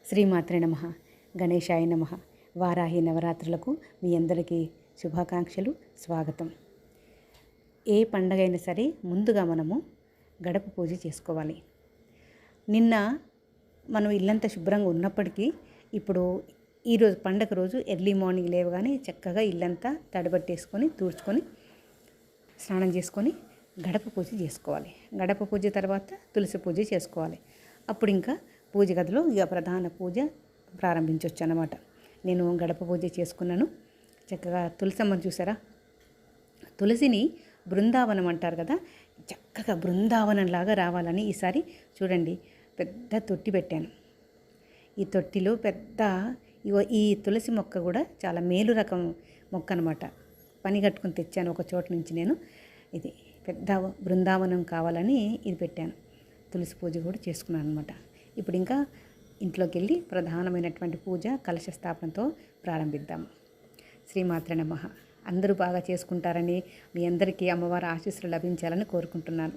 శ్రీమాత్రే నమః. గణేశాయ నమః. వారాహి నవరాత్రులకు మీ అందరికీ శుభాకాంక్షలు, స్వాగతం. ఏ పండగైనా సరే ముందుగా మనము గడప పూజ చేసుకోవాలి. నిన్న మనం ఇల్లంతా శుభ్రంగా ఉన్నప్పటికీ ఇప్పుడు ఈరోజు పండగ రోజు ఎర్లీ మార్నింగ్ లేవగానే చక్కగా ఇల్లంతా తడబట్టేసుకొని తూడ్చుకొని స్నానం చేసుకొని గడప పూజ చేసుకోవాలి. గడప పూజ తర్వాత తులసి పూజ చేసుకోవాలి. అప్పుడు ఇంకా పూజ గదిలో ఇక ప్రధాన పూజ ప్రారంభించవచ్చు అన్నమాట. నేను గడప పూజ చేసుకున్నాను. చక్కగా తులసమ్మని చూసారా, తులసిని బృందావనం అంటారు కదా, చక్కగా బృందావనంలాగా రావాలని ఈసారి చూడండి పెద్ద తొట్టి పెట్టాను. ఈ తొట్టిలో పెద్ద ఈ తులసి మొక్క కూడా చాలా మేలు రకం మొక్క అనమాట. పని కట్టుకుని తెచ్చాను ఒక చోట నుంచి నేను. ఇది పెద్ద బృందావనం కావాలని ఇది పెట్టాను. తులసి పూజ కూడా చేసుకున్నాను అనమాట. ఇప్పుడు ఇంకా ఇంట్లోకి వెళ్ళి ప్రధానమైనటువంటి పూజ కలశ స్థాపనతో ప్రారంభిద్దాము. శ్రీమాత్రే నమః. అందరూ బాగా చేసుకుంటారని, మీ అందరికీ అమ్మవారి ఆశీస్సులు లభించాలని కోరుకుంటున్నాను.